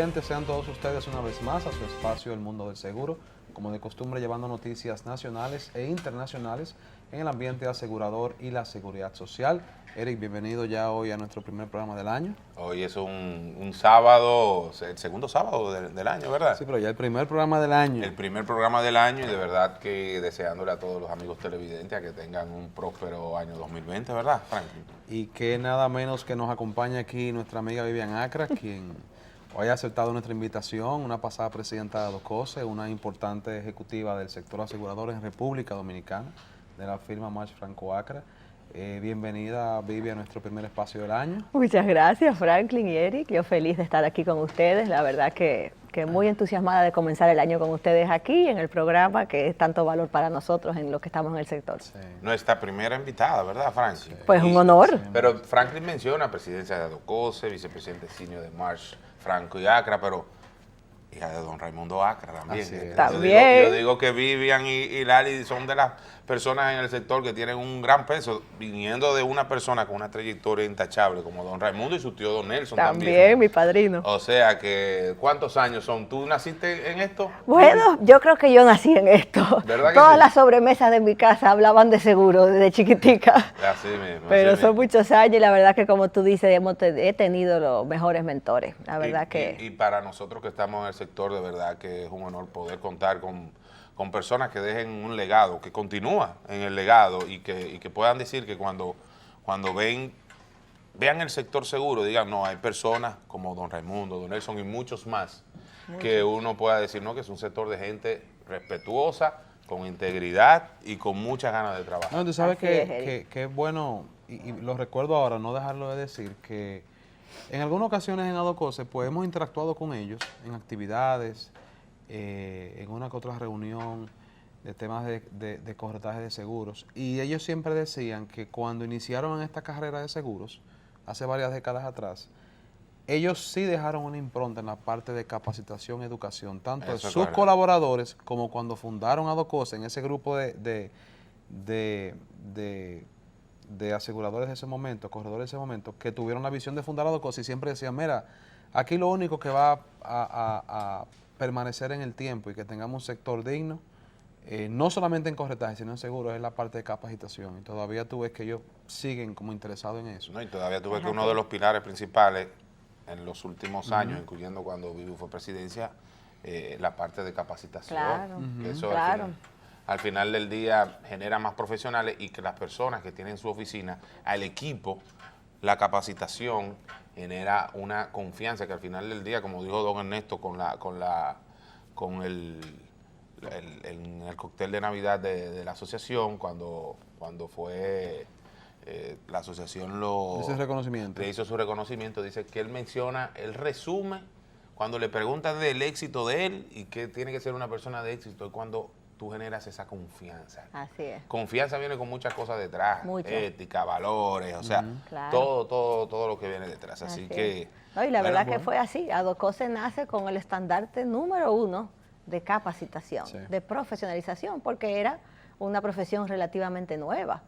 televidentes, sean todos ustedes una vez más a su espacio El Mundo del Seguro, como de costumbre llevando noticias nacionales e internacionales en el ambiente asegurador y la seguridad social. Eric, bienvenido ya hoy a nuestro primer programa del año. Hoy es un sábado, el segundo sábado del año, ¿verdad? Sí, pero ya el primer programa del año. El primer programa del año y de verdad que deseándole a todos los amigos televidentes a que tengan un próspero año 2020, ¿verdad, Franklin? Y que nada menos que nos acompaña aquí nuestra amiga Vivian Acra, quien hoy ha aceptado nuestra invitación, una pasada presidenta de ADOCOSE, una importante ejecutiva del sector asegurador en República Dominicana, de la firma Marsh Franco Acra. Bienvenida, Vivi, a nuestro primer espacio del año. Muchas gracias, Franklin y Eric. Yo feliz de estar aquí con ustedes. La verdad que muy entusiasmada de comenzar el año con ustedes aquí en el programa, que es tanto valor para nosotros en los que estamos en el sector. Sí. Nuestra primera invitada, ¿verdad, Franklin? Sí. Pues un honor. Pero Franklin menciona presidencia de ADOCOSE, vicepresidente senior de Marsh Franco y Acra, pero hija de don Raimundo Acra también. También. Yo digo que Vivian y Lali son de las personas en el sector que tienen un gran peso, viniendo de una persona con una trayectoria intachable como don Raimundo y su tío don Nelson también. También, mi padrino. O sea que, ¿cuántos años son? ¿Tú naciste en esto? Bueno, yo creo que yo nací en esto. ¿Verdad que Todas sí? las sobremesas de mi casa hablaban de seguro desde chiquitica. Así mismo. Pero así son mismo. muchos años y la verdad que, como tú dices, he tenido los mejores mentores. La verdad Y para nosotros que estamos en el sector, de verdad que es un honor poder contar con personas que dejen un legado, que continúa en el legado y que puedan decir que cuando vean el sector seguro, digan, no, hay personas como don Raimundo, don Nelson y muchos más, que uno pueda decir, no, que es un sector de gente respetuosa, con integridad y con muchas ganas de trabajar. No, tú sabes Así que es bueno, y lo recuerdo ahora, no dejarlo de decir, que en algunas ocasiones en ADOCOSE pues hemos interactuado con ellos en actividades, en una que otra reunión de temas de corretaje de seguros, y ellos siempre decían que cuando iniciaron en esta carrera de seguros, hace varias décadas atrás, ellos sí dejaron una impronta en la parte de capacitación y educación, tanto de sus colaboradores como cuando fundaron ADOCOSE, en ese grupo de aseguradores de ese momento, corredores de ese momento, que tuvieron la visión de fundar ADOCOSE y siempre decían, mira, aquí lo único que va a permanecer en el tiempo y que tengamos un sector digno, no solamente en corretaje, sino en seguros, es la parte de capacitación. Y todavía tú ves que ellos siguen como interesados en eso. No, y todavía tú ves que uno de los pilares principales en los últimos años, incluyendo cuando Vivi fue presidencia, la parte de capacitación. Claro, Que eso claro. al final del día genera más profesionales y que las personas que tienen su oficina, al equipo, la capacitación genera una confianza que al final del día, como dijo don Ernesto, con el cóctel de Navidad de la asociación, cuando fue la asociación le hizo su reconocimiento, dice que él menciona, él resume, cuando le preguntan del éxito de él y que tiene que ser una persona de éxito, es cuando tú generas esa confianza. Así es. Confianza viene con muchas cosas detrás, Mucho. Ética, valores, o sea, Claro. todo lo que viene detrás. Así que... No, y la verdad que fue así. ADOCOSE nace con el estandarte número 1 de capacitación, de profesionalización, porque era una profesión relativamente nueva,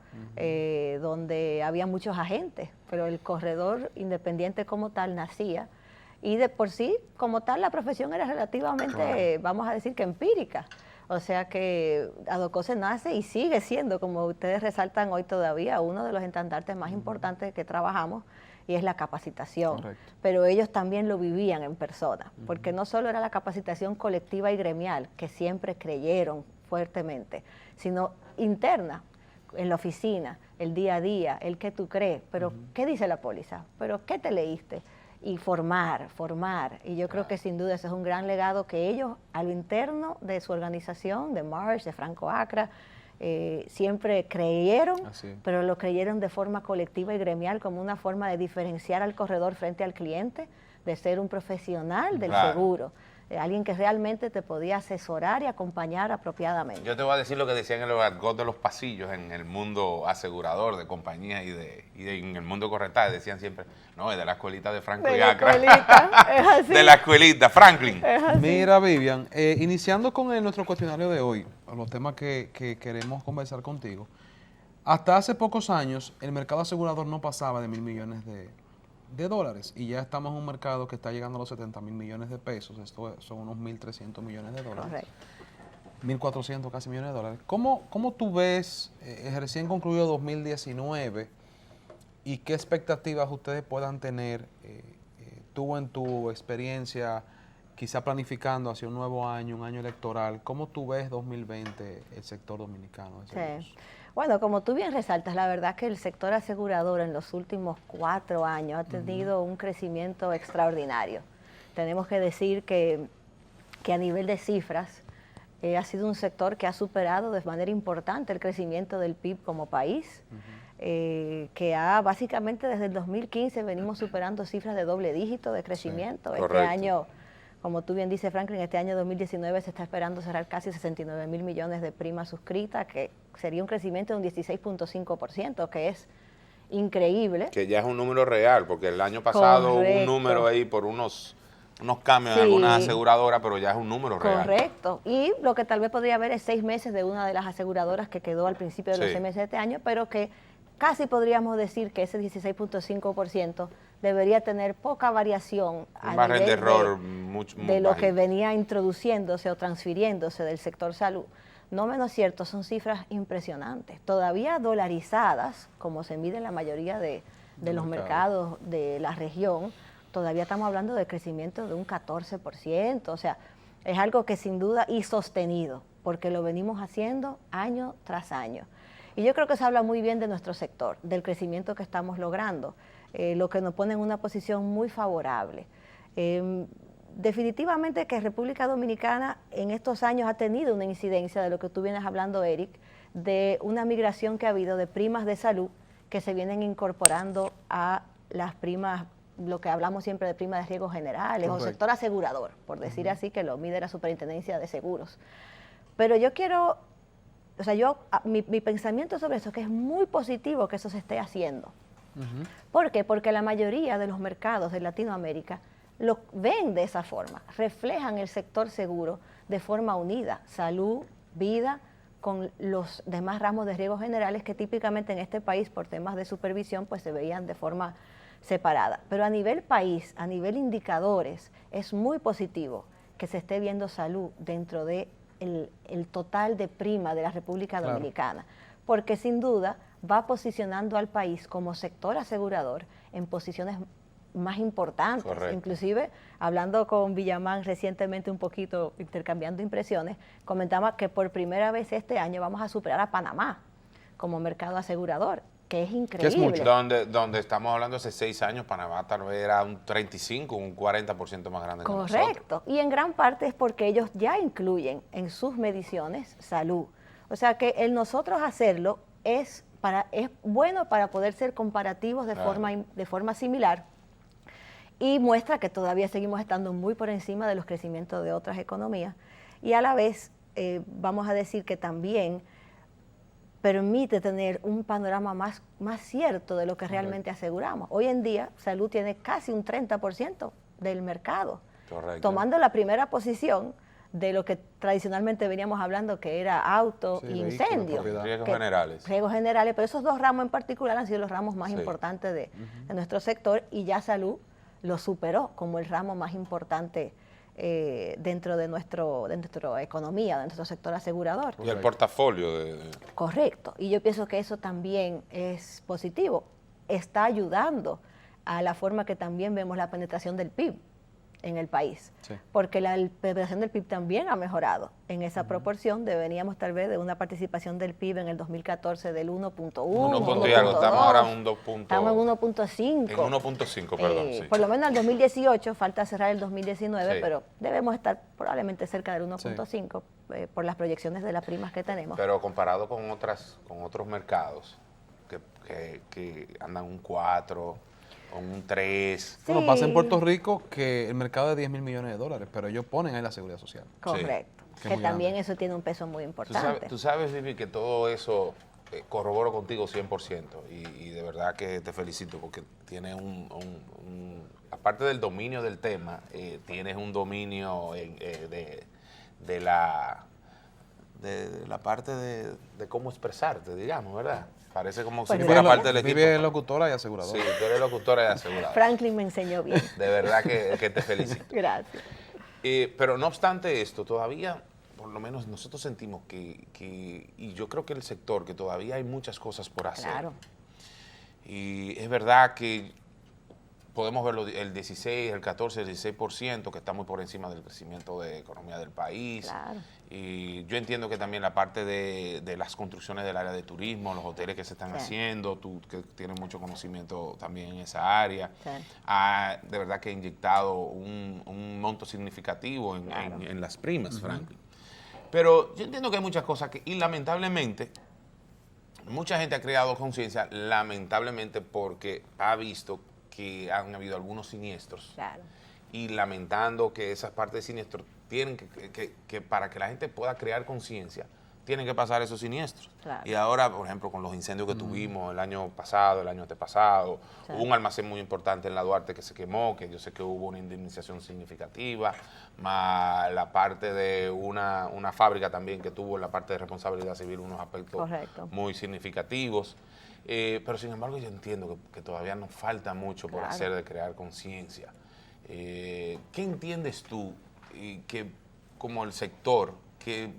donde había muchos agentes, pero el corredor independiente como tal nacía, y de por sí, como tal, la profesión era relativamente, vamos a decir que empírica. O sea que ADOCOSE nace y sigue siendo, como ustedes resaltan hoy todavía, uno de los estandartes más importantes que trabajamos, y es la capacitación. Correcto. Pero ellos también lo vivían en persona, porque no solo era la capacitación colectiva y gremial, que siempre creyeron fuertemente, sino interna, en la oficina, el día a día, el que tú crees, pero ¿qué dice la póliza? ¿Pero qué te leíste? Y formar, y yo creo que sin duda ese es un gran legado que ellos a lo interno de su organización, de Marsh, de Franco Acra, siempre creyeron, pero lo creyeron de forma colectiva y gremial como una forma de diferenciar al corredor frente al cliente, de ser un profesional del seguro, alguien que realmente te podía asesorar y acompañar apropiadamente. Yo te voy a decir lo que decían en el argot de los pasillos en el mundo asegurador de compañías en el mundo corretaje. Decían siempre, no, es de la escuelita de Franco y Acra. Es así. De la escuelita, Franklin. Es así. Mira, Vivian, iniciando con nuestro cuestionario de hoy, los temas que queremos conversar contigo, hasta hace pocos años el mercado asegurador no pasaba de 1.000 millones dólares y ya estamos en un mercado que está llegando a los 70.000 millones de pesos. Esto son unos 1.300 millones de dólares. Correcto. 1.400 casi millones de dólares. ¿Cómo tú ves recién concluido 2019 y qué expectativas ustedes puedan tener tú en tu experiencia, quizá planificando hacia un nuevo año, un año electoral? ¿Cómo tú ves 2020 el sector dominicano de seguros? Sí. Bueno, como tú bien resaltas, la verdad que el sector asegurador en los últimos 4 años ha tenido un crecimiento extraordinario. Tenemos que decir que a nivel de cifras ha sido un sector que ha superado de manera importante el crecimiento del PIB como país, que básicamente desde el 2015 venimos superando cifras de doble dígito de crecimiento. Sí, este año, como tú bien dices, Franklin, este año 2019 se está esperando cerrar casi 69.000 millones de primas suscritas, que sería un crecimiento de un 16.5%, que es increíble. Que ya es un número real, porque el año pasado hubo un número ahí por unos cambios en algunas aseguradoras, pero ya es un número real. Correcto. Y lo que tal vez podría haber es 6 meses de una de las aseguradoras que quedó al principio de los 6 meses de este año, pero que casi podríamos decir que ese 16.5% debería tener poca variación un margen de error de lo que venía introduciéndose o transfiriéndose del sector salud. No menos cierto, son cifras impresionantes, todavía dolarizadas, como se mide en la mayoría de los mercados de la región. Todavía estamos hablando de crecimiento de un 14%, o sea, es algo que sin duda y sostenido, porque lo venimos haciendo año tras año. Y yo creo que se habla muy bien de nuestro sector, del crecimiento que estamos logrando, lo que nos pone en una posición muy favorable. Definitivamente que República Dominicana en estos años ha tenido una incidencia de lo que tú vienes hablando, Eric, de una migración que ha habido de primas de salud que se vienen incorporando a las primas, lo que hablamos siempre de primas de riesgos generales. Correcto. O sector asegurador, por decir así, que lo mide la Superintendencia de Seguros. Pero yo quiero, o sea, mi pensamiento sobre eso es que es muy positivo que eso se esté haciendo. ¿Por qué? Porque la mayoría de los mercados de Latinoamérica lo ven de esa forma, reflejan el sector seguro de forma unida, salud, vida, con los demás ramos de riesgos generales que típicamente en este país por temas de supervisión pues se veían de forma separada. Pero a nivel país, a nivel indicadores, es muy positivo que se esté viendo salud dentro de el total de prima de la República Dominicana, porque sin duda va posicionando al país como sector asegurador en posiciones más importantes. Correcto. Inclusive, hablando con Villamán recientemente un poquito, intercambiando impresiones, comentaba que por primera vez este año vamos a superar a Panamá como mercado asegurador, que es increíble. Que es mucho. Donde estamos hablando hace 6 años, Panamá tal vez era un 35, un 40% más grande que nosotros. Correcto, y en gran parte es porque ellos ya incluyen en sus mediciones salud. O sea que el nosotros hacerlo es bueno para poder ser comparativos de forma similar, y muestra que todavía seguimos estando muy por encima de los crecimientos de otras economías, y a la vez vamos a decir que también permite tener un panorama más cierto de lo que realmente aseguramos. Hoy en día, salud tiene casi un 30% del mercado, tomando la primera posición de lo que tradicionalmente veníamos hablando, que era auto e incendio. Riesgos generales. Riesgos generales, pero esos 2 ramos en particular han sido los ramos más importantes de nuestro sector, y ya salud lo superó como el ramo más importante dentro de nuestra economía, de nuestro sector asegurador. Y el portafolio Correcto, y yo pienso que eso también es positivo, está ayudando a la forma que también vemos la penetración del PIB en el país, porque la penetración del PIB también ha mejorado en esa proporción. Veníamos tal vez de una participación del PIB en el 2014 del 1.1, estamos ahora en un 2. Estamos en 1.5. En 1.5, perdón. Por lo menos el 2018, falta cerrar el 2019, pero debemos estar probablemente cerca del 1.5 por las proyecciones de las primas que tenemos. Pero comparado con otros mercados que andan un 4, con un 3. Bueno, pasa en Puerto Rico que el mercado es de 10.000 millones de dólares, pero ellos ponen ahí la seguridad social. Correcto, que también eso tiene un peso muy importante. Tú sabes, Vivi, que todo eso corroboro contigo 100%, y de verdad que te felicito porque tienes aparte del dominio del tema, tienes un dominio de la parte de cómo expresarte, digamos, ¿verdad? Parece como Pues si fuera parte del equipo. Vive locutora y aseguradora. Sí, tú eres locutora y aseguradora. Franklin me enseñó bien. De verdad que te felicito. Gracias. Pero no obstante esto, todavía, por lo menos nosotros sentimos y yo creo que el sector, que todavía hay muchas cosas por hacer. Claro. Y es verdad que podemos verlo el 16, el 14, el 16%, que está muy por encima del crecimiento de economía del país. Claro. Y yo entiendo que también la parte de las construcciones del área de turismo, los hoteles que se están haciendo, tú que tienes mucho conocimiento también en esa área, de verdad que ha inyectado un monto significativo en las primas, Franklin. Pero yo entiendo que hay muchas cosas y lamentablemente, mucha gente ha creado conciencia, lamentablemente porque ha visto que han habido algunos siniestros. Claro. Y lamentando que esas partes de siniestros tienen que para que la gente pueda crear conciencia, tienen que pasar esos siniestros. Claro. Y ahora, por ejemplo, con los incendios que tuvimos el año pasado, el año antepasado, hubo un almacén muy importante en la Duarte que se quemó, que yo sé que hubo una indemnización significativa, más la parte de una fábrica también que tuvo en la parte de responsabilidad civil unos aspectos muy significativos. Pero sin embargo yo entiendo que todavía nos falta mucho por hacer de crear conciencia. ¿Qué entiendes tú que como el sector, que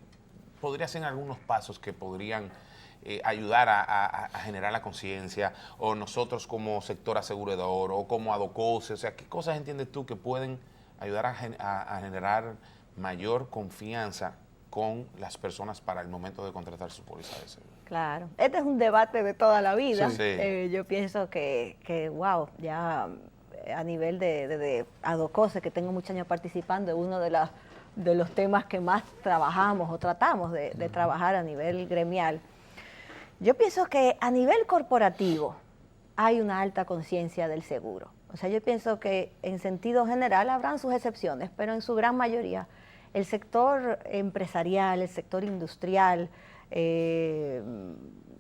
podría ser algunos pasos que podrían ayudar a generar la conciencia, o nosotros como sector asegurador o como Adocose, o sea, qué cosas entiendes tú que pueden ayudar a generar mayor confianza con las personas para el momento de contratar su póliza de seguro? Claro, este es un debate de toda la vida. Sí. Yo pienso que wow, ya a nivel de Adocose, que tengo muchos años participando, es uno de los temas que más trabajamos o tratamos de trabajar a nivel gremial. Yo pienso que a nivel corporativo hay una alta conciencia del seguro. O sea, yo pienso que en sentido general habrán sus excepciones, pero en su gran mayoría el sector empresarial, el sector industrial,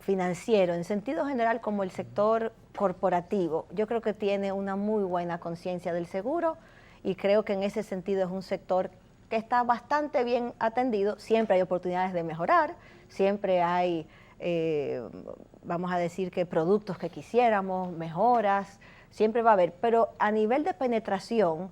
financiero, en sentido general como el sector corporativo, yo creo que tiene una muy buena conciencia del seguro y creo que en ese sentido es un sector que está bastante bien atendido. Siempre hay oportunidades de mejorar, siempre hay, vamos a decir que productos que quisiéramos, mejoras, siempre va a haber, pero a nivel de penetración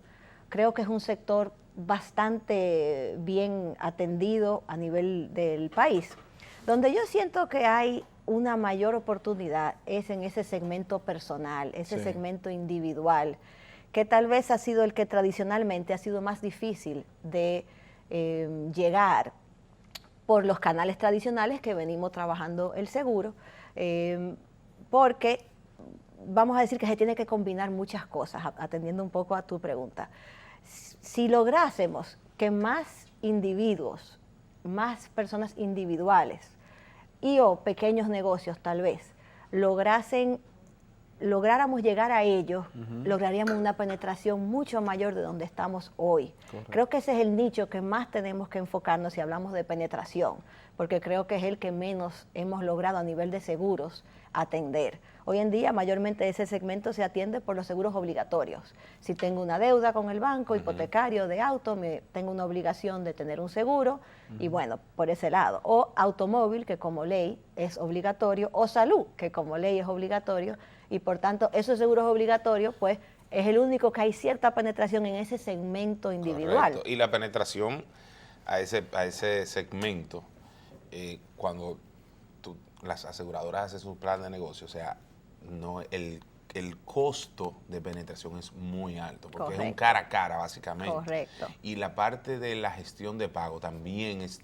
creo que es un sector bastante bien atendido a nivel del país. Donde yo siento que hay una mayor oportunidad es en ese segmento personal, ese segmento individual, que tal vez ha sido el que tradicionalmente ha sido más difícil de llegar por los canales tradicionales que venimos trabajando el seguro, porque vamos a decir que se tiene que combinar muchas cosas, atendiendo un poco a tu pregunta. Si lográsemos que más individuos, más personas individuales o pequeños negocios tal vez, lográramos llegar a ellos, lograríamos una penetración mucho mayor de donde estamos hoy. Correcto. Creo que ese es el nicho que más tenemos que enfocarnos si hablamos de penetración, porque creo que es el que menos hemos logrado a nivel de seguros atender. Hoy en día mayormente ese segmento se atiende por los seguros obligatorios. Si tengo una deuda con el banco, hipotecario, de auto, tengo una obligación de tener un seguro, y bueno, por ese lado. O automóvil, que como ley es obligatorio, o salud, que como ley es obligatorio, y por tanto esos seguros obligatorios, pues es el único que hay cierta penetración en ese segmento individual. Correcto. Y la penetración a ese segmento, cuando las aseguradoras hacen su plan de negocio, o sea, no el costo de penetración es muy alto, porque es un cara a cara básicamente. Correcto. Y la parte de la gestión de pago también es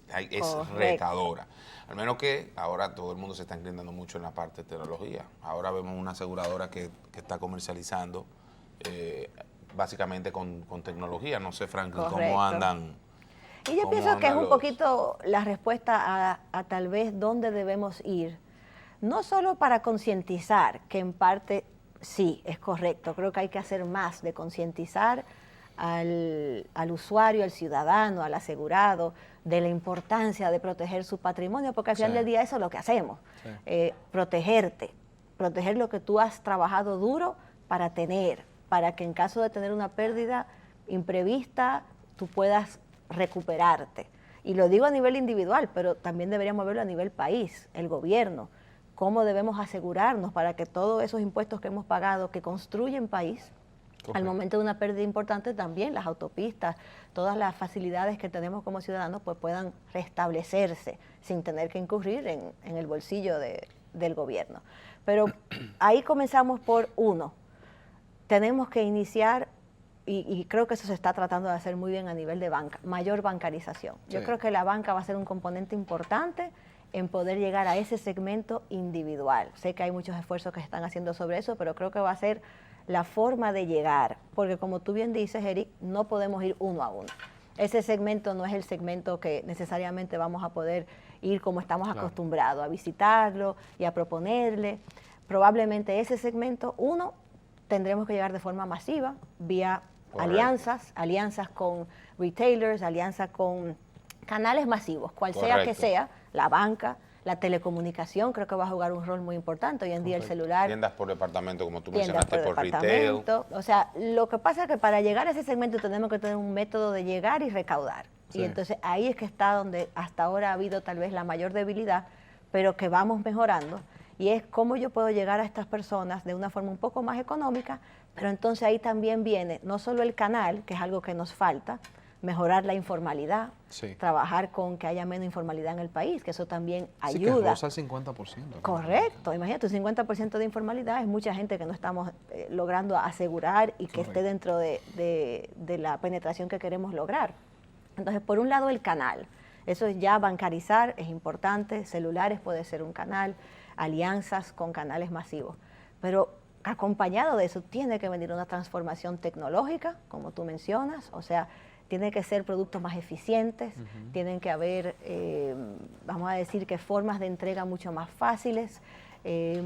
retadora. Al menos que ahora todo el mundo se está inclinando mucho en la parte de tecnología. Ahora vemos una aseguradora que está comercializando básicamente con tecnología. No sé, Franklin, cómo andan. Y yo pienso que es un poquito la respuesta a tal vez dónde debemos ir. No solo para concientizar, que en parte sí, es correcto. Creo que hay que hacer más de concientizar al usuario, al ciudadano, al asegurado, de la importancia de proteger su patrimonio, porque al final del día eso es lo que hacemos. Protegerte, proteger lo que tú has trabajado duro para tener, para que en caso de tener una pérdida imprevista, tú puedas recuperarte. Y lo digo a nivel individual, pero también deberíamos verlo a nivel país, el gobierno. Cómo debemos asegurarnos para que todos esos impuestos que hemos pagado, que construyen país, al momento de una pérdida importante también las autopistas, todas las facilidades que tenemos como ciudadanos pues puedan restablecerse sin tener que incurrir en el bolsillo del gobierno. Pero ahí comenzamos por uno. Tenemos que iniciar, y creo que eso se está tratando de hacer muy bien a nivel de banca, mayor bancarización. Yo creo que la banca va a ser un componente importante en poder llegar a ese segmento individual. Sé que hay muchos esfuerzos que se están haciendo sobre eso, pero creo que va a ser la forma de llegar, porque como tú bien dices, Eric, no podemos ir uno a uno. Ese segmento no es el segmento que necesariamente vamos a poder ir como estamos acostumbrados, a visitarlo y a proponerle. Probablemente ese segmento, uno, tendremos que llegar de forma masiva, vía alianzas con retailers, alianzas con canales masivos, cual sea que sea, la banca, la telecomunicación creo que va a jugar un rol muy importante. Hoy en día el celular... Tiendas por departamento, como tú mencionaste, por retail. O sea, lo que pasa es que para llegar a ese segmento tenemos que tener un método de llegar y recaudar. Sí. Y entonces ahí es que está donde hasta ahora ha habido tal vez la mayor debilidad, pero que vamos mejorando. Y es cómo yo puedo llegar a estas personas de una forma un poco más económica, pero entonces ahí también viene no solo el canal, que es algo que nos falta, mejorar la informalidad, trabajar con que haya menos informalidad en el país, que eso también ayuda. Sí, que roza el 50%. Correcto, imagínate, un 50% de informalidad es mucha gente que no estamos logrando asegurar y que esté dentro de la penetración que queremos lograr. Entonces, por un lado el canal, eso es ya bancarizar, es importante, celulares puede ser un canal, alianzas con canales masivos, pero acompañado de eso tiene que venir una transformación tecnológica, como tú mencionas, o sea, tiene que ser productos más eficientes, tienen que haber, vamos a decir que formas de entrega mucho más fáciles,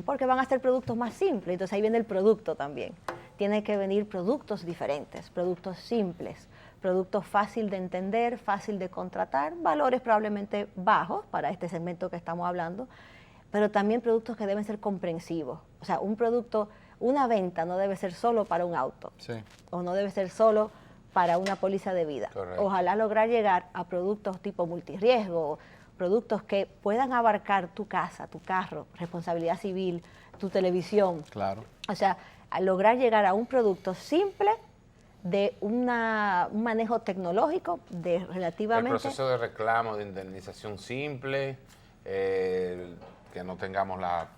porque van a ser productos más simples, entonces ahí viene el producto también. Tiene que venir productos diferentes, productos simples, productos fácil de entender, fácil de contratar, valores probablemente bajos para este segmento que estamos hablando, pero también productos que deben ser comprensivos. O sea, un producto, una venta no debe ser solo para un auto, o no debe ser solo para una póliza de vida. Correcto. Ojalá lograr llegar a productos tipo multirriesgo, productos que puedan abarcar tu casa, tu carro, responsabilidad civil, tu televisión. Claro. O sea, a lograr llegar a un producto simple de un manejo tecnológico de relativamente... El proceso de reclamo, de indemnización simple, que no tengamos las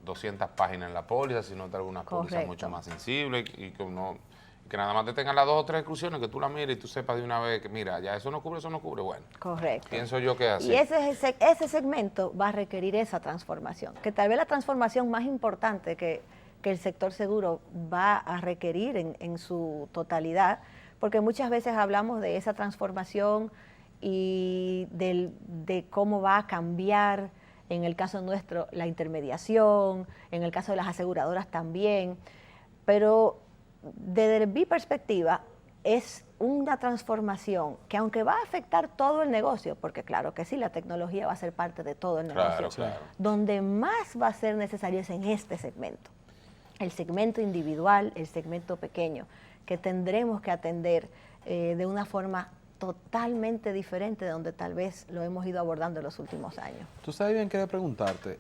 200 páginas en la póliza, sino de alguna póliza mucho más sensible y que nada más te tengan las 2 o 3 exclusiones, que tú la mires y tú sepas de una vez que, mira, ya eso no cubre, bueno. Correcto. Pienso yo que así. Y ese segmento va a requerir esa transformación, que tal vez la transformación más importante que el sector seguro va a requerir en su totalidad, porque muchas veces hablamos de esa transformación y de cómo va a cambiar, en el caso nuestro, la intermediación, en el caso de las aseguradoras también, pero desde mi perspectiva es una transformación que aunque va a afectar todo el negocio, porque claro que sí, la tecnología va a ser parte de todo el negocio, donde más va a ser necesario es en este segmento, el segmento individual, el segmento pequeño, que tendremos que atender de una forma totalmente diferente de donde tal vez lo hemos ido abordando en los últimos años. Tú sabes bien, quería preguntarte,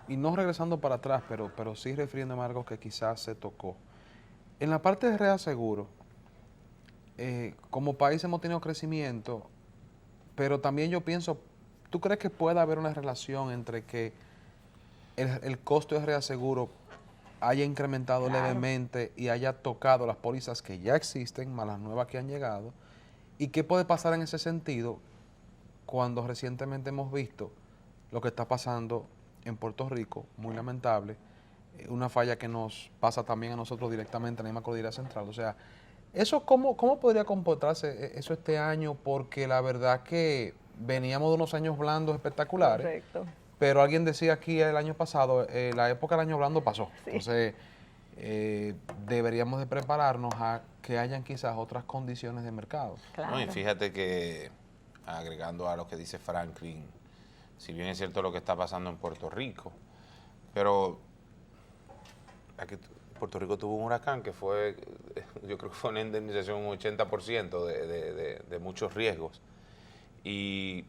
y no regresando para atrás, pero sí refiriéndome a algo que quizás se tocó. En la parte de reaseguro, como país hemos tenido crecimiento, pero también yo pienso, ¿tú crees que pueda haber una relación entre que el costo de reaseguro haya incrementado levemente y haya tocado las pólizas que ya existen, más las nuevas que han llegado? ¿Y qué puede pasar en ese sentido cuando recientemente hemos visto lo que está pasando en Puerto Rico, muy lamentable, una falla que nos pasa también a nosotros directamente en la misma cordillera central? O sea, ¿eso cómo podría comportarse eso este año? Porque la verdad que veníamos de unos años blandos espectaculares. Correcto. Pero alguien decía aquí el año pasado, la época del año blando pasó. Sí. Entonces, deberíamos de prepararnos a que hayan quizás otras condiciones de mercado. Claro. No, y fíjate que, agregando a lo que dice Franklin, si bien es cierto lo que está pasando en Puerto Rico, pero aquí Puerto Rico tuvo un huracán que fue, yo creo que fue una indemnización un 80% de muchos riesgos. y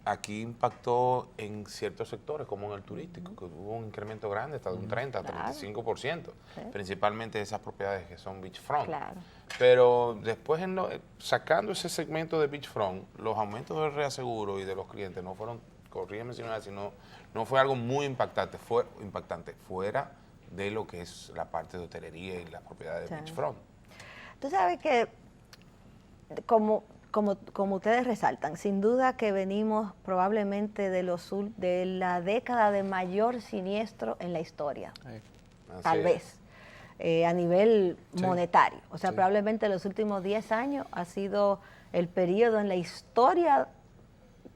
aquí impactó en ciertos sectores, como en el turístico, que hubo un incremento grande, hasta de un 30, 35%, sí. Principalmente esas propiedades que son beachfront. Claro. Pero después, sacando ese segmento de beachfront, los aumentos del reaseguro y de los clientes no fueron, corrígeme si no fue algo muy impactante, fue impactante fuera de lo que es la parte de hotelería y las propiedades de beachfront. Tú sabes que, como ustedes resaltan, sin duda que venimos probablemente de la década de mayor siniestro en la historia, tal vez, a nivel monetario. O sea, probablemente los últimos 10 años ha sido el periodo en la historia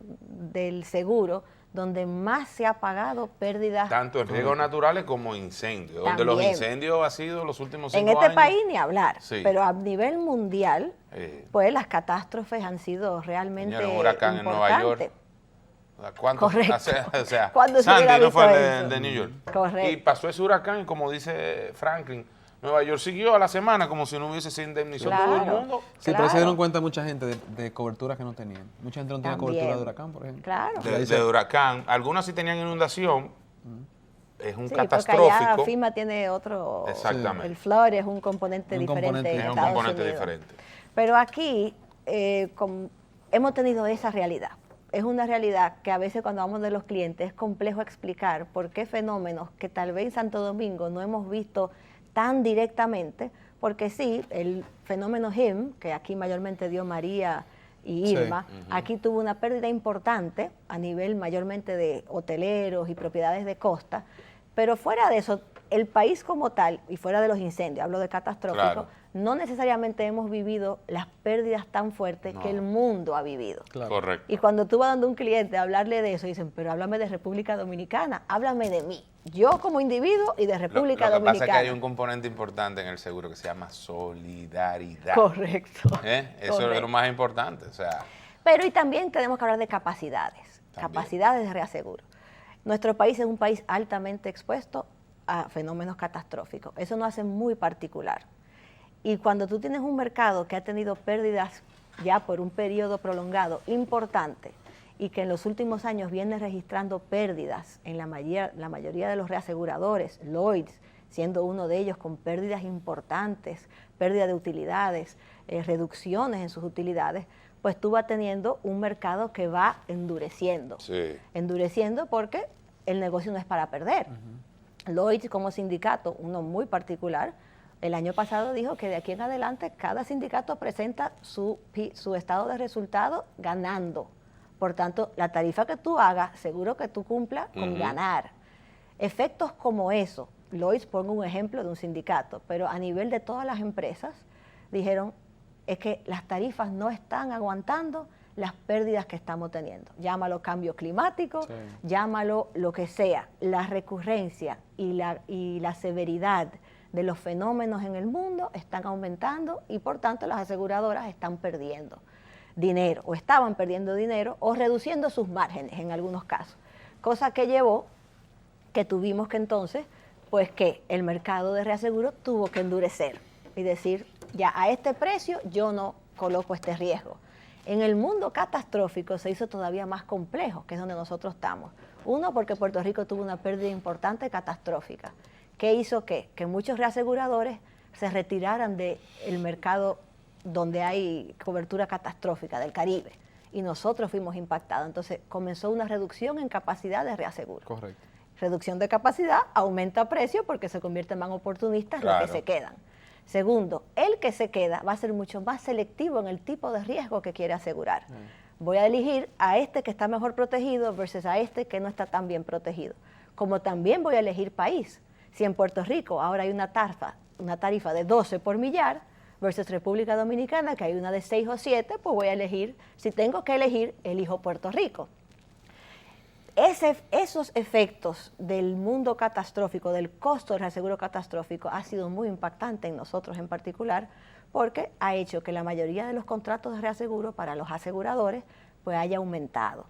del seguro donde más se ha pagado pérdidas. Tanto en riesgos naturales como incendios, donde los incendios ha sido los últimos 5 años. En este país ni hablar, pero a nivel mundial, pues las catástrofes han sido realmente un huracán importantes. En Nueva York. Correcto. O sea, Sandy no fue el de New York. Correcto. Y pasó ese huracán y como dice Franklin, Nueva York siguió a la semana como si no hubiese sido indemnizado todo el mundo. Sí, pero se dieron cuenta mucha gente de coberturas que no tenían. Mucha gente no tenía cobertura de huracán, por ejemplo. Claro. De huracán. Algunas sí tenían inundación. Es un catastrófico. Porque allá FEMA tiene otro. Exactamente. El flood es un componente diferente. Es un componente diferente. Pero aquí hemos tenido esa realidad. Es una realidad que a veces cuando vamos de los clientes es complejo explicar por qué fenómenos que tal vez en Santo Domingo no hemos visto tan directamente, porque sí, el fenómeno HIM, que aquí mayormente dio María y Irma, aquí tuvo una pérdida importante a nivel mayormente de hoteleros y propiedades de costa, pero fuera de eso, el país como tal, y fuera de los incendios, hablo de catastróficos, no necesariamente hemos vivido las pérdidas tan fuertes que el mundo ha vivido. Correcto. Y cuando tú vas dando a un cliente a hablarle de eso, dicen, pero háblame de República Dominicana, háblame de mí, yo como individuo y de República Dominicana. Lo que pasa es que hay un componente importante en el seguro que se llama solidaridad. Correcto. Eso es lo más importante. O sea. Pero y también tenemos que hablar de capacidades, capacidades de reaseguro. Nuestro país es un país altamente expuesto a fenómenos catastróficos. Eso nos hace muy particular. Y cuando tú tienes un mercado que ha tenido pérdidas ya por un periodo prolongado importante y que en los últimos años viene registrando pérdidas en la mayoría de los reaseguradores, Lloyds siendo uno de ellos con pérdidas importantes, pérdida de utilidades, reducciones en sus utilidades, pues tú vas teniendo un mercado que va endureciendo. Endureciendo porque el negocio no es para perder. Lloyds como sindicato, uno muy particular, el año pasado dijo que de aquí en adelante cada sindicato presenta su estado de resultado ganando. Por tanto, la tarifa que tú hagas, seguro que tú cumplas con ganar. Efectos como eso, Lloyds pongo un ejemplo de un sindicato, pero a nivel de todas las empresas, dijeron, es que las tarifas no están aguantando las pérdidas que estamos teniendo. Llámalo cambio climático, llámalo lo que sea, la recurrencia y la severidad de los fenómenos en el mundo están aumentando y por tanto las aseguradoras están perdiendo dinero o estaban perdiendo dinero o reduciendo sus márgenes en algunos casos, cosa que llevó que tuvimos que entonces, pues que el mercado de reaseguro tuvo que endurecer y decir, ya a este precio yo no coloco este riesgo. En el mundo catastrófico se hizo todavía más complejo, que es donde nosotros estamos. Uno, porque Puerto Rico tuvo una pérdida importante catastrófica. ¿Qué hizo qué? Que muchos reaseguradores se retiraran del mercado donde hay cobertura catastrófica del Caribe y nosotros fuimos impactados. Entonces comenzó una reducción en capacidad de reaseguro. Correcto. Reducción de capacidad, aumenta precio porque se convierten más oportunistas los que se quedan. Segundo, el que se queda va a ser mucho más selectivo en el tipo de riesgo que quiere asegurar. Voy a elegir a este que está mejor protegido versus a este que no está tan bien protegido. Como también voy a elegir país. Si en Puerto Rico ahora hay una tarifa de 12 por millar versus República Dominicana, que hay una de 6 o 7, pues voy a elegir, si tengo que elegir, elijo Puerto Rico. Esos efectos del mundo catastrófico, del costo del reaseguro catastrófico, ha sido muy impactante en nosotros en particular, porque ha hecho que la mayoría de los contratos de reaseguro para los aseguradores pues haya aumentado.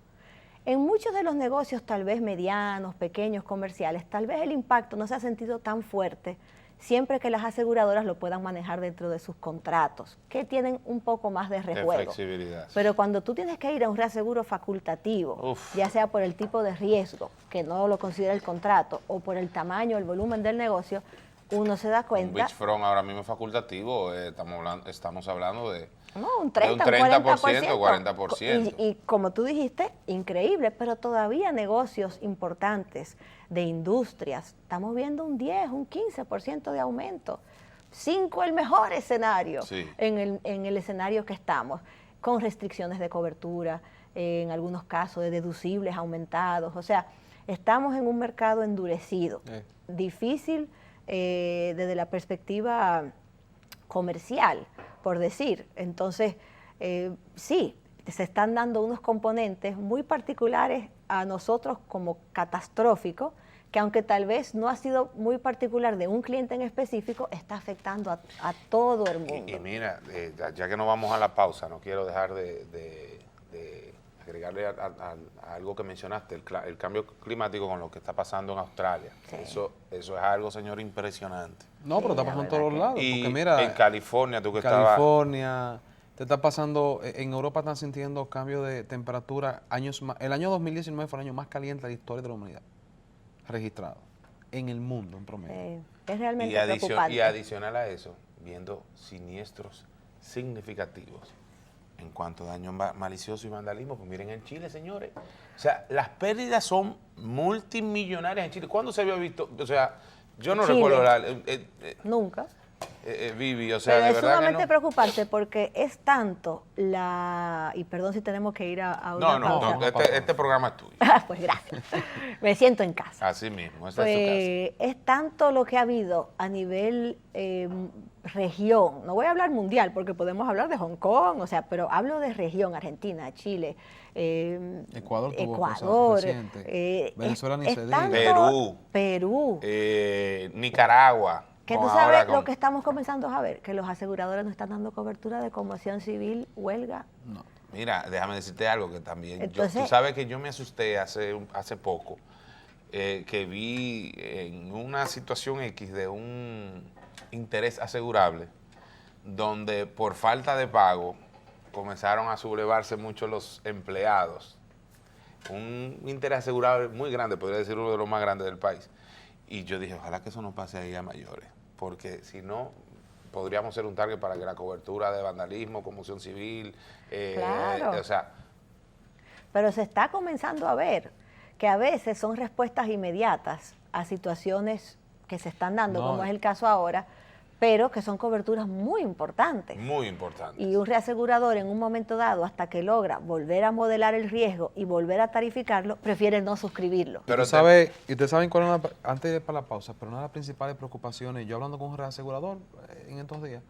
En muchos de los negocios, tal vez medianos, pequeños, comerciales, tal vez el impacto no se ha sentido tan fuerte siempre que las aseguradoras lo puedan manejar dentro de sus contratos, que tienen un poco más de rejuego. De flexibilidad. Pero cuando tú tienes que ir a un reaseguro facultativo, ya sea por el tipo de riesgo, que no lo considera el contrato, o por el tamaño, el volumen del negocio, uno se da cuenta. Un beachfront ahora mismo facultativo, estamos hablando de un 30, de un 30%, 40%. Y como tú dijiste, increíble, pero todavía negocios importantes de industrias, estamos viendo un 10, un 15% de aumento. 5 el mejor escenario en el escenario que estamos, con restricciones de cobertura, en algunos casos de deducibles aumentados. O sea, estamos en un mercado endurecido, difícil desde la perspectiva comercial, por decir. Entonces, sí, se están dando unos componentes muy particulares a nosotros como catastróficos, que aunque tal vez no ha sido muy particular de un cliente en específico, está afectando a todo el mundo. Y mira, ya que nos vamos a la pausa, no quiero dejar de agregarle a algo que mencionaste, el cambio climático con lo que está pasando en Australia. Sí. Eso es algo, señor, impresionante. No, pero está pasando en todos lados. Y porque mira, en California, tú que estabas... California, te está pasando, en Europa están sintiendo cambios de temperatura. El año 2019 fue el año más caliente de la historia de la humanidad, registrado, en el mundo en promedio. Es realmente preocupante. Y adicional a eso, viendo siniestros significativos en cuanto a daño malicioso y vandalismo, pues miren en Chile, señores. O sea, las pérdidas son multimillonarias en Chile. ¿Cuándo se había visto? O sea, yo no recuerdo nunca. Vivi, o sea, pero de es verdad sumamente que no. preocupante porque es tanto y perdón si tenemos que ir a una pausa. No, este programa es tuyo. Pues gracias. Me siento en casa. Así mismo, esta es tu casa. Es tanto lo que ha habido a nivel región, no voy a hablar mundial porque podemos hablar de Hong Kong, o sea, pero hablo de región, Argentina, Chile, Ecuador, Venezuela ni se diga. Perú, Nicaragua. Que tú sabes lo que estamos comenzando a ver, que los aseguradores no están dando cobertura de conmoción civil, huelga. No. Mira, déjame decirte algo que también, entonces, tú sabes que yo me asusté hace poco, que vi en una situación X de un interés asegurable, donde por falta de pago comenzaron a sublevarse mucho los empleados. Un interés asegurable muy grande, podría decir uno de los más grandes del país. Y yo dije, ojalá que eso no pase ahí a mayores, porque si no, podríamos ser un target para que la cobertura de vandalismo, conmoción civil, claro. O sea... Pero se está comenzando a ver que a veces son respuestas inmediatas a situaciones que se están dando, como es el caso ahora, pero que son coberturas muy importantes. Muy importantes. Y un reasegurador en un momento dado, hasta que logra volver a modelar el riesgo y volver a tarificarlo, prefiere no suscribirlo. Pero ustedes saben cuál es antes de ir para la pausa, pero una de las principales preocupaciones, yo hablando con un reasegurador en estos días,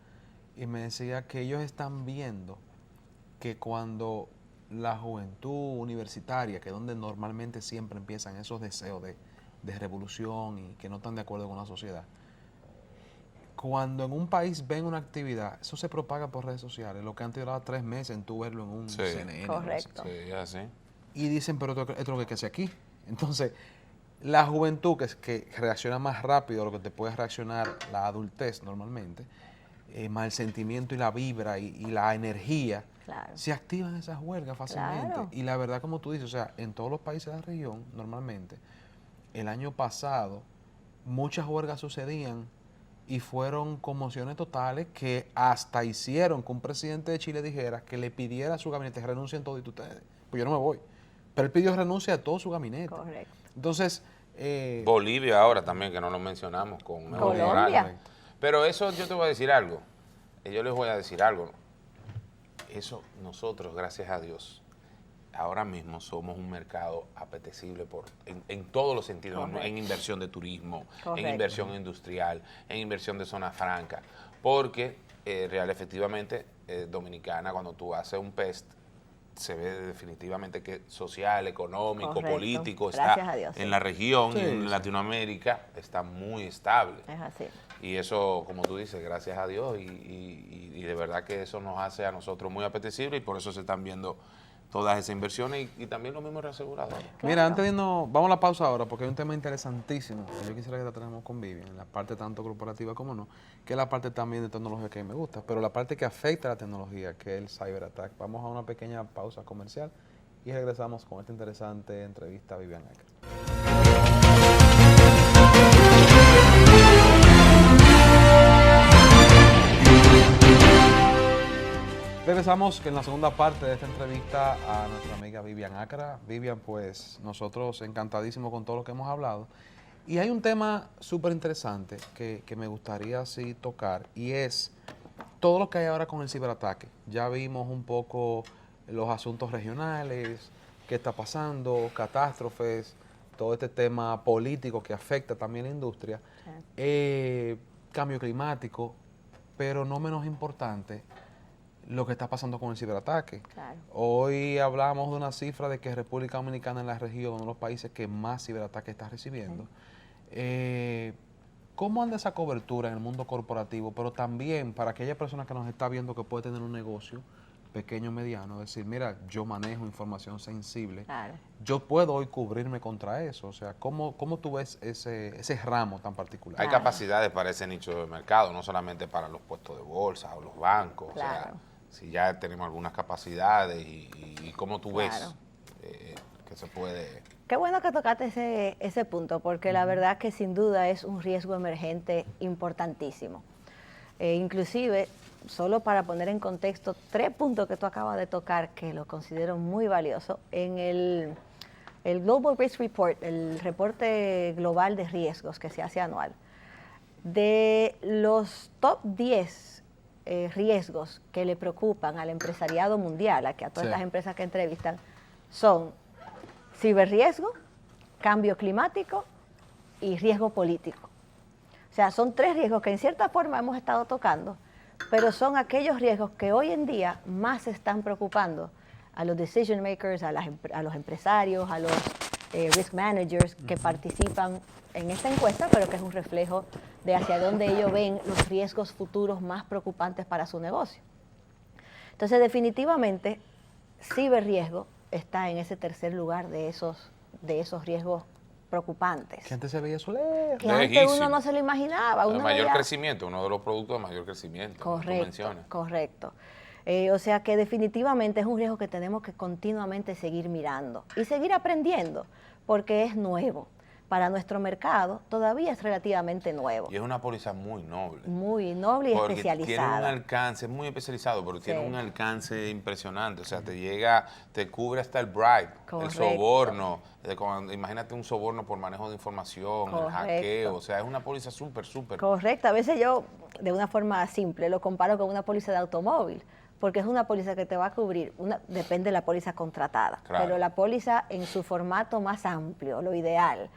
y me decía que ellos están viendo que cuando la juventud universitaria, que es donde normalmente siempre empiezan esos deseos de revolución y que no están de acuerdo con la sociedad, cuando en un país ven una actividad, eso se propaga por redes sociales, lo que antes duraba 3 meses en tú verlo en un CNN. Correcto. Sí, así. Y dicen, pero esto es lo que hay que hacer aquí. Entonces, la juventud, que reacciona más rápido a lo que te puede reaccionar la adultez normalmente, más el sentimiento y la vibra y la energía, se activan esas huelgas fácilmente. Claro. Y la verdad, como tú dices, o sea, en todos los países de la región, normalmente, el año pasado, muchas huelgas sucedían y fueron conmociones totales que hasta hicieron que un presidente de Chile dijera que le pidiera a su gabinete renuncien todos ustedes. Pues yo no me voy. Pero él pidió renuncia a todo su gabinete. Correcto. Entonces... Bolivia ahora también, que no lo mencionamos, con Colombia. Pero eso yo te voy a decir algo. Yo les voy a decir algo. Eso nosotros, gracias a Dios, ahora mismo somos un mercado apetecible en todos los sentidos, en inversión de turismo, en inversión industrial, en inversión de zona franca, porque efectivamente Dominicana, cuando tú haces un PEST, se ve definitivamente que social, económico, político, está en la región, en Latinoamérica, está muy estable. Es así. Y eso, como tú dices, gracias a Dios, y de verdad que eso nos hace a nosotros muy apetecible y por eso se están viendo todas esas inversiones y también los mismos reaseguradores. Claro. Mira, antes de irnos, vamos a la pausa ahora porque hay un tema interesantísimo que yo quisiera que la tenemos con Vivian, la parte tanto corporativa como no, que es la parte también de tecnología que me gusta, pero la parte que afecta a la tecnología, que es el cyberattack. Vamos a una pequeña pausa comercial y regresamos con esta interesante entrevista a Vivian Acra. Regresamos en la segunda parte de esta entrevista a nuestra amiga Vivian Acra. Vivian, pues nosotros encantadísimos con todo lo que hemos hablado. Y hay un tema súper interesante que me gustaría así tocar y es todo lo que hay ahora con el ciberataque. Ya vimos un poco los asuntos regionales, qué está pasando, catástrofes, todo este tema político que afecta también a la industria, cambio climático, pero no menos importante, lo que está pasando con el ciberataque. Claro. Hoy hablamos de una cifra de que República Dominicana es la región, uno de los países que más ciberataque está recibiendo. ¿Cómo anda esa cobertura en el mundo corporativo? Pero también para aquella persona que nos está viendo que puede tener un negocio pequeño o mediano, decir, mira, yo manejo información sensible, claro, yo puedo hoy cubrirme contra eso. O sea, ¿cómo tú ves ese ramo tan particular? Hay capacidades para ese nicho de mercado, no solamente para los puestos de bolsa o los bancos. Claro. O sea, si ya tenemos algunas capacidades y cómo tú ves que se puede... Qué bueno que tocaste ese punto, porque la verdad que sin duda es un riesgo emergente importantísimo. Inclusive, solo para poner en contexto 3 puntos que tú acabas de tocar, que lo considero muy valioso, en el Global Risk Report, el reporte global de riesgos que se hace anual, de los top 10 riesgos que le preocupan al empresariado mundial, a todas estas empresas que entrevistan, son ciberriesgo, cambio climático y riesgo político. O sea, son 3 riesgos que en cierta forma hemos estado tocando, pero son aquellos riesgos que hoy en día más se están preocupando a los decision makers, a los empresarios, a los risk managers que participan en esta encuesta, pero que es un reflejo de hacia dónde ellos ven los riesgos futuros más preocupantes para su negocio. Entonces, definitivamente, ciberriesgo está en ese tercer lugar de esos riesgos preocupantes. Que antes se veía eso lejos. Que antes uno no se lo imaginaba. El mayor crecimiento, uno de los productos de mayor crecimiento. Correcto, correcto. O sea que definitivamente es un riesgo que tenemos que continuamente seguir mirando y seguir aprendiendo, porque es nuevo. Para nuestro mercado todavía es relativamente nuevo. Y es una póliza muy noble. Muy noble y porque especializada. Tiene un alcance, es muy especializado, pero tiene un alcance impresionante. O sea, te cubre hasta el bribe, el soborno. Imagínate un soborno por manejo de información, el hackeo. O sea, es una póliza súper. Correcto. A veces yo, de una forma simple, lo comparo con una póliza de automóvil. Porque es una póliza que te va a cubrir, depende de la póliza contratada, claro, pero la póliza en su formato más amplio, lo ideal,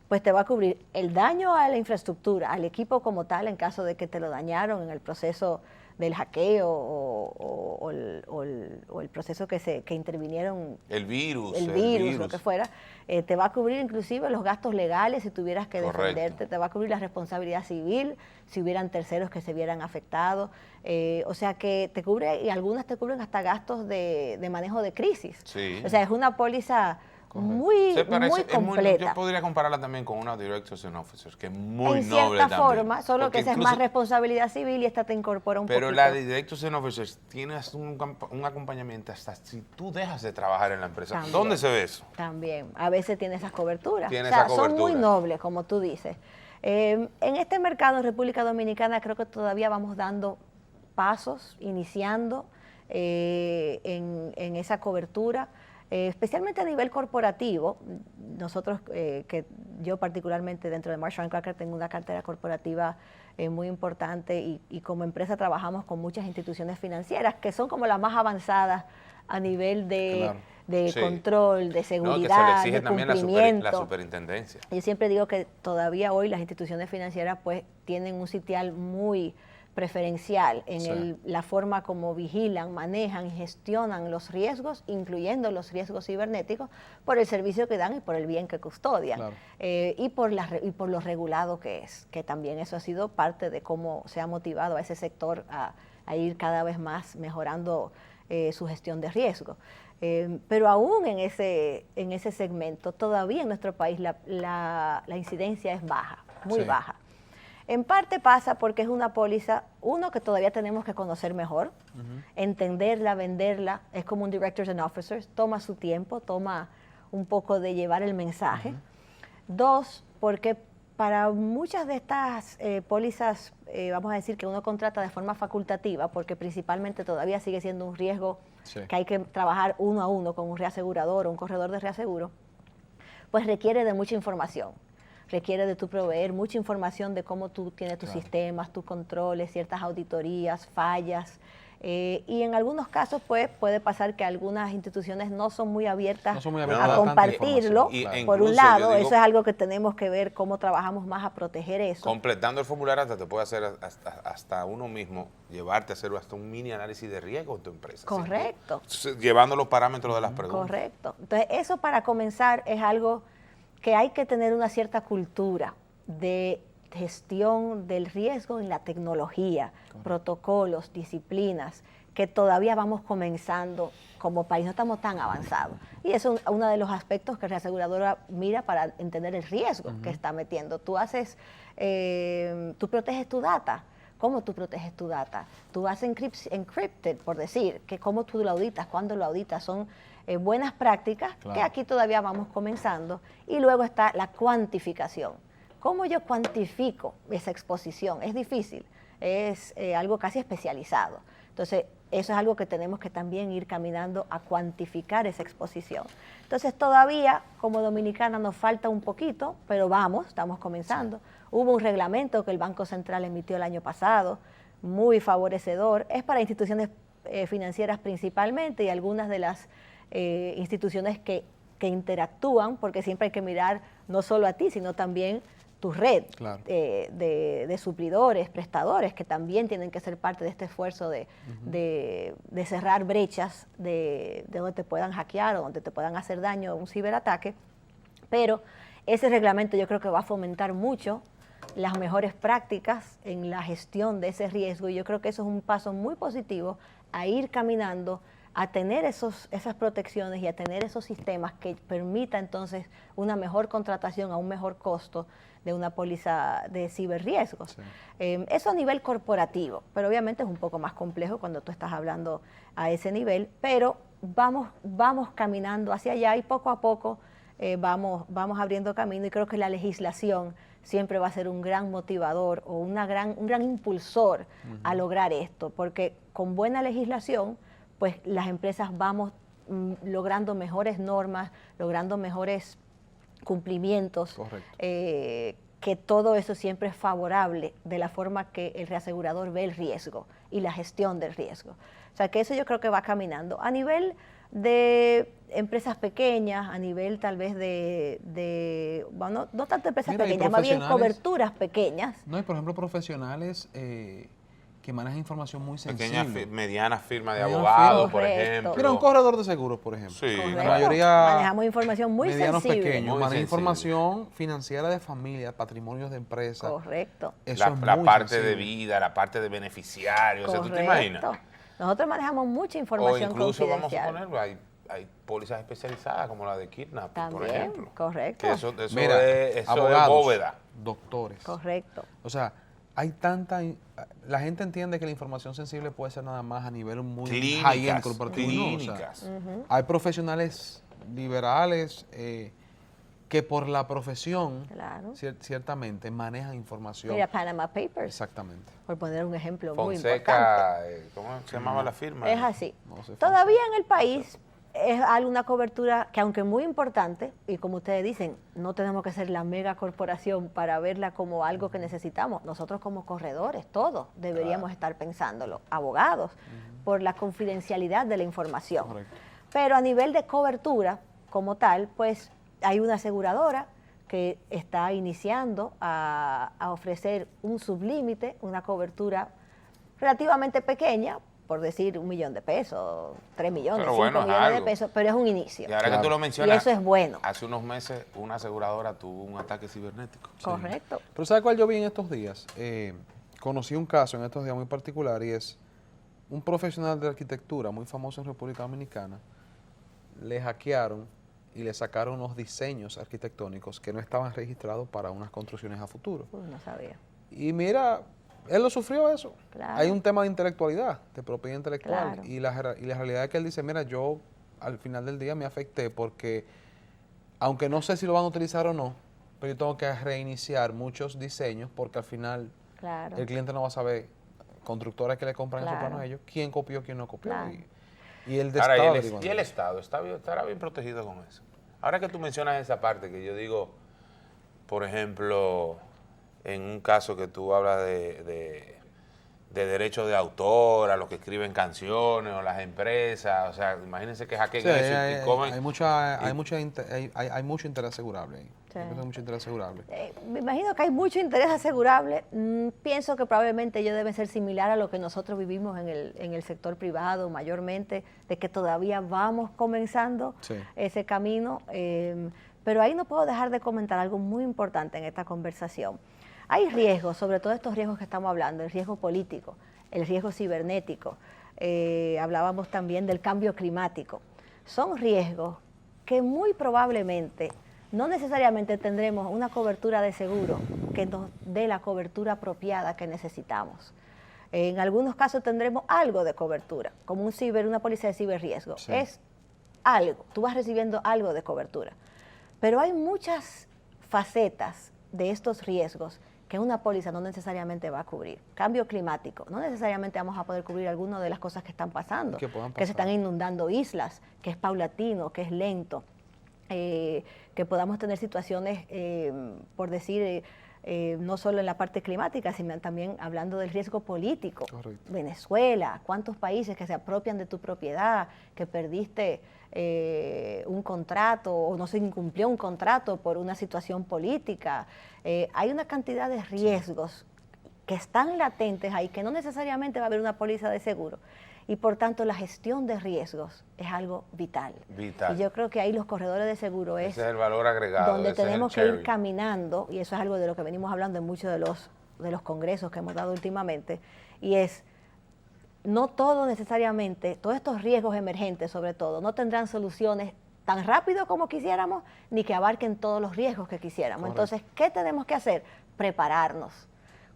pues te va a cubrir el daño a la infraestructura, al equipo como tal, en caso de que te lo dañaron en el proceso del hackeo o el proceso que intervinieron. El virus, lo que fuera. Te va a cubrir inclusive los gastos legales si tuvieras que defenderte, te va a cubrir la responsabilidad civil si hubieran terceros que se vieran afectados. O sea que te cubre, y algunas te cubren hasta gastos de manejo de crisis. Sí. O sea, es una póliza muy completa. Yo podría compararla también con una Directorship Officer, que es muy noble también. En cierta forma, solo que esa es más responsabilidad civil y esta te incorpora un poquito. Pero la de Directorship Officer tiene un acompañamiento hasta si tú dejas de trabajar en la empresa. También, ¿dónde se ve eso? También, a veces tiene esas coberturas. Son muy nobles, como tú dices. En este mercado en República Dominicana creo que todavía vamos dando pasos, iniciando en esa cobertura. Especialmente a nivel corporativo, nosotros, que yo particularmente dentro de Marsh & Cracker tengo una cartera corporativa muy importante y como empresa trabajamos con muchas instituciones financieras que son como las más avanzadas a nivel de control, de seguridad, de cumplimiento. La superintendencia. Yo siempre digo que todavía hoy las instituciones financieras pues tienen un sitial muy preferencial en la forma como vigilan, manejan y gestionan los riesgos, incluyendo los riesgos cibernéticos, por el servicio que dan y por el bien que custodian, claro, y por lo regulado que es, que también eso ha sido parte de cómo se ha motivado a ese sector a ir cada vez más mejorando su gestión de riesgo. Pero aún en ese segmento, todavía en nuestro país la incidencia es baja, muy baja. En parte pasa porque es una póliza, uno, que todavía tenemos que conocer mejor, entenderla, venderla, es como un Directors and Officers, toma su tiempo, toma un poco de llevar el mensaje. Dos, porque para muchas de estas pólizas, vamos a decir que uno contrata de forma facultativa, porque principalmente todavía sigue siendo un riesgo que hay que trabajar uno a uno con un reasegurador o un corredor de reaseguro, pues requiere de mucha información. Requiere de tu proveer mucha información de cómo tú tienes tus sistemas, tus controles, ciertas auditorías, fallas. Y en algunos casos pues, puede pasar que algunas instituciones no son muy abiertas a compartirlo. Por un lado, eso es algo que tenemos que ver cómo trabajamos más a proteger eso. Completando el formulario hasta te puede hacer hasta uno mismo, llevarte a hacer hasta un mini análisis de riesgo en tu empresa. Correcto. ¿Sí? Llevando los parámetros de las preguntas. Correcto. Entonces eso, para comenzar, es algo que hay que tener una cierta cultura de gestión del riesgo en la tecnología, protocolos, disciplinas, que todavía vamos comenzando como país, no estamos tan avanzados. Y eso es uno de los aspectos que la reaseguradora mira para entender el riesgo que está metiendo. Tú proteges tu data. ¿Cómo tú proteges tu data? Tú haces encrypted, por decir, que cómo tú lo auditas, cuándo lo auditas, son buenas prácticas que aquí todavía vamos comenzando. Y luego está la cuantificación. ¿Cómo yo cuantifico esa exposición? Es difícil, es algo casi especializado. Entonces, eso es algo que tenemos que también ir caminando a cuantificar esa exposición. Entonces, todavía como dominicana nos falta un poquito, pero estamos comenzando. Hubo un reglamento que el Banco Central emitió el año pasado, muy favorecedor. Es para instituciones financieras principalmente y algunas de las instituciones que interactúan, porque siempre hay que mirar no solo a ti, sino también tu red de suplidores, prestadores, que también tienen que ser parte de este esfuerzo de cerrar brechas de donde te puedan hackear o donde te puedan hacer daño un ciberataque. Pero ese reglamento yo creo que va a fomentar mucho las mejores prácticas en la gestión de ese riesgo, y yo creo que eso es un paso muy positivo a ir caminando a tener esas protecciones y a tener esos sistemas que permita entonces una mejor contratación a un mejor costo de una póliza de ciberriesgos. Sí. Eso a nivel corporativo, pero obviamente es un poco más complejo cuando tú estás hablando a ese nivel, pero vamos caminando hacia allá y poco a poco vamos abriendo camino, y creo que la legislación siempre va a ser un gran motivador o un gran impulsor a lograr esto, porque con buena legislación pues las empresas vamos logrando mejores normas, logrando mejores cumplimientos, que todo eso siempre es favorable de la forma que el reasegurador ve el riesgo y la gestión del riesgo. O sea que eso yo creo que va caminando. A nivel de empresas pequeñas, a nivel tal vez bueno, no tanto empresas pequeñas, más bien coberturas pequeñas. No, y por ejemplo profesionales que manejan información muy sensible. Pequeñas, medianas firmas de abogados, por ejemplo. Mira, un corredor de seguros, por ejemplo. Sí, correcto. La mayoría manejamos información muy medianos sensible. Pequeños, manejan información financiera de familia, patrimonios de empresas. Muy la parte de vida, la parte de beneficiarios. Correcto. ¿Tú te imaginas? Nosotros manejamos mucha información confidencial. O incluso, confidencial. vamos a ponerlo, hay pólizas especializadas como la de kidnapping, También, por ejemplo. correcto. Que eso Mira, es abogados, bóveda. doctores. Correcto. O sea, la gente entiende que la información sensible puede ser nada más a nivel muy high-end corporativo. Clínicas. Hay profesionales liberales que por la profesión, ciertamente, manejan información. Mira, Panama Papers. Exactamente. Por poner un ejemplo Fonseca, muy importante. ¿cómo se llamaba la firma? Es así. No sé, Todavía en el país es alguna cobertura que, aunque muy importante, y como ustedes dicen, no tenemos que ser la mega corporación para verla como algo que necesitamos. Nosotros como corredores, todos deberíamos estar pensándolo, abogados, por la confidencialidad de la información. Correcto. Pero a nivel de cobertura como tal, pues hay una aseguradora que está iniciando a ofrecer un sublímite, una cobertura relativamente pequeña, por decir $1 millón de pesos, 3 millones, 5 millones de pesos, pero es un inicio. Y ahora que tú lo mencionas, y eso es bueno. Hace unos meses una aseguradora tuvo un ataque cibernético. Correcto. Sí. Pero ¿sabe cuál yo vi en estos días? Conocí un caso en estos días muy particular, y es un profesional de arquitectura muy famoso en República Dominicana. le hackearon y le sacaron unos diseños arquitectónicos que no estaban registrados para unas construcciones a futuro. No sabía. Y mira, él lo sufrió eso. Claro. Hay un tema de intelectualidad, de propiedad intelectual. Claro. Y la realidad es que él dice, mira, yo al final del día me afecté porque, aunque no sé si lo van a utilizar o no, pero yo tengo que reiniciar muchos diseños porque al final el cliente no va a saber, constructores que le compran esos planos a ellos, quién copió, quién no copió. Claro. Y el Ahora, y el Estado estará bien protegido con eso. Ahora que tú mencionas esa parte, que yo digo, por ejemplo, en un caso que tú hablas de derechos de autor, a los que escriben canciones o las empresas, o sea, imagínense que hackeen eso y comen. Hay mucho interés asegurable ahí. Sí. Hay mucho interés asegurable. Me imagino que hay mucho interés asegurable. Pienso que probablemente ellos deben ser similar a lo que nosotros vivimos en el sector privado mayormente, de que todavía vamos comenzando ese camino. Pero ahí no puedo dejar de comentar algo muy importante en esta conversación. Hay riesgos, sobre todo estos riesgos que estamos hablando, el riesgo político, el riesgo cibernético, hablábamos también del cambio climático. Son riesgos que muy probablemente no necesariamente tendremos una cobertura de seguro que nos dé la cobertura apropiada que necesitamos. En algunos casos tendremos algo de cobertura, como una póliza de ciberriesgo. Sí. Es algo, tú vas recibiendo algo de cobertura. Pero hay muchas facetas de estos riesgos que una póliza no necesariamente va a cubrir. Cambio climático, no necesariamente vamos a poder cubrir algunas de las cosas que están pasando, que se están inundando islas, que es paulatino, que es lento, que podamos tener situaciones, por decir, no solo en la parte climática, sino también hablando del riesgo político. Correcto. Venezuela, cuántos países que se apropian de tu propiedad, que perdiste un contrato o no se incumplió un contrato por una situación política. Hay una cantidad de riesgos que están latentes ahí, que no necesariamente va a haber una póliza de seguro. Y por tanto la gestión de riesgos es algo vital. Y yo creo que ahí los corredores de seguro es el valor agregado, donde tenemos que ir caminando, y eso es algo de lo que venimos hablando en muchos de los congresos que hemos dado últimamente, y es no todo necesariamente, todos estos riesgos emergentes sobre todo, no tendrán soluciones tan rápido como quisiéramos, ni que abarquen todos los riesgos que quisiéramos. Correcto. Entonces, ¿qué tenemos que hacer? Prepararnos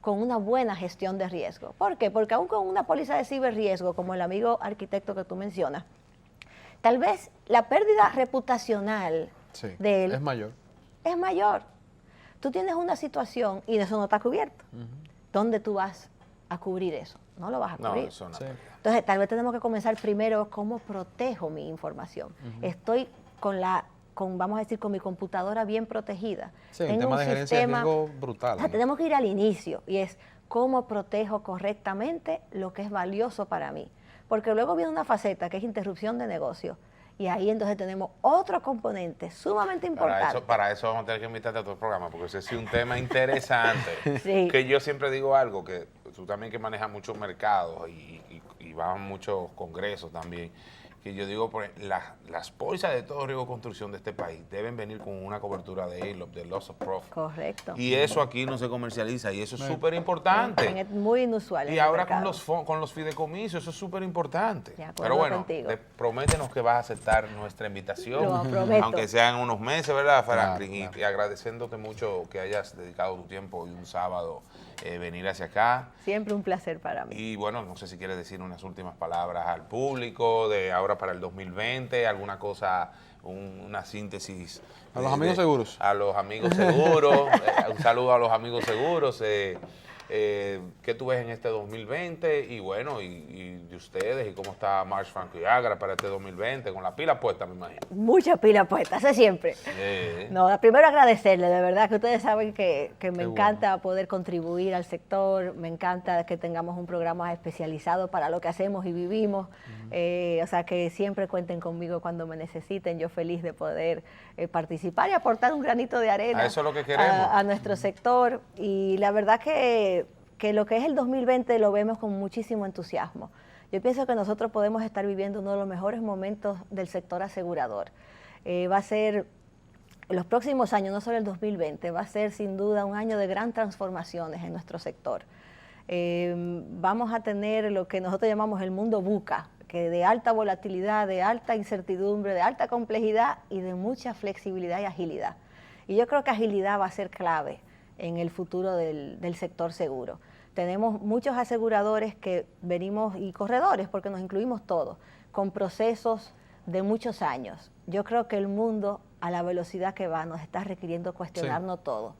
con una buena gestión de riesgo. ¿Por qué? Porque aún con una póliza de ciberriesgo, como el amigo arquitecto que tú mencionas, tal vez la pérdida reputacional de él es mayor. Es mayor. Tú tienes una situación y eso no está cubierto. ¿Dónde tú vas a cubrir eso? No lo vas a cubrir. No, eso no. Entonces, tal vez tenemos que comenzar primero cómo protejo mi información. Estoy vamos a decir, con mi computadora bien protegida. Sí, el tema de gerencia de riesgo brutal. O sea, tenemos que ir al inicio y es cómo protejo correctamente lo que es valioso para mí. Porque luego viene una faceta que es interrupción de negocio y ahí entonces tenemos otro componente sumamente importante. Para eso vamos a tener que invitarte a otro programa porque ese es un tema interesante. Sí. Que yo siempre digo algo, que tú también que manejas muchos mercados y vas a muchos congresos también, que yo digo, las pólizas de todo riesgo de construcción de este país deben venir con una cobertura de ALOP, de Loss of Profit. Correcto. Y eso aquí no se comercializa y eso es súper importante. Es muy inusual. Y ahora con los fideicomisos, eso es súper importante. Pero bueno, prométenos que vas a aceptar nuestra invitación, aunque sean unos meses, ¿verdad, Franklin? Y agradeciéndote mucho que hayas dedicado tu tiempo y un sábado venir hacia acá. Siempre un placer para mí. Y bueno, no sé si quieres decir unas últimas palabras al público de ahora para el 2020, alguna cosa, una síntesis. A los amigos seguros. A los amigos seguros, un saludo a los amigos seguros. ¿Qué tú ves en este 2020? Y bueno, y de ustedes, y cómo está Marsh, Franco y Agra para este 2020, con la pila puesta, me imagino. Mucha pila puesta, eso siempre. No, primero agradecerle, de verdad, que ustedes saben que me encanta poder contribuir al sector, me encanta que tengamos un programa especializado para lo que hacemos y vivimos, o sea, que siempre cuenten conmigo cuando me necesiten, yo feliz de poder participar y aportar un granito de arena eso es lo que queremos. A nuestro sector, y la verdad que lo que es el 2020 lo vemos con muchísimo entusiasmo. Yo pienso que nosotros podemos estar viviendo uno de los mejores momentos del sector asegurador. Va a ser, los próximos años, no solo el 2020, va a ser sin duda un año de gran transformaciones en nuestro sector. Vamos a tener lo que nosotros llamamos el mundo VUCA, que de alta volatilidad, de alta incertidumbre, de alta complejidad y de mucha flexibilidad y agilidad. Y yo creo que agilidad va a ser clave en el futuro del sector seguro. Tenemos muchos aseguradores que venimos, y corredores, porque nos incluimos todos, con procesos de muchos años. Yo creo que el mundo, a la velocidad que va, nos está requiriendo cuestionarnos todo.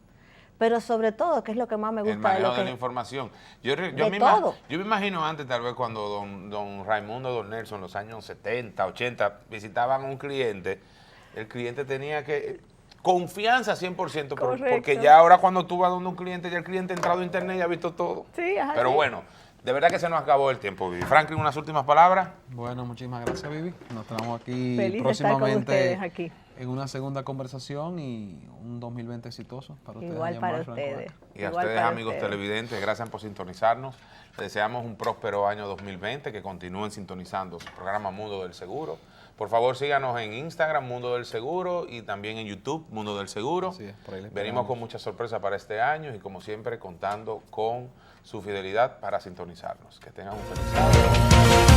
Pero sobre todo, que es lo que más me gusta el manejo de lo que... de la información. Yo me imagino antes, tal vez, cuando don Raimundo, don Nelson, en los años 70, 80, visitaban a un cliente, el cliente tenía que... Confianza 100%, porque ya ahora cuando tú vas donde un cliente, ya el cliente ha entrado a internet y ha visto todo. Sí, pero bueno, de verdad que se nos acabó el tiempo, Vivi. Franklin, unas últimas palabras. Bueno, muchísimas gracias, Vivi. Nos estamos aquí feliz próximamente de estar con ustedes aquí en una segunda conversación y un 2020 exitoso para ustedes. Igual para ustedes. Y a ustedes, amigos televidentes, gracias por sintonizarnos. Les deseamos un próspero año 2020, que continúen sintonizando su programa Mundo del Seguro. Por favor, síganos en Instagram, Mundo del Seguro, y también en YouTube, Mundo del Seguro. Sí, por ahí venimos con muchas sorpresas para este año y, como siempre, contando con su fidelidad para sintonizarnos. Que tengan un feliz año.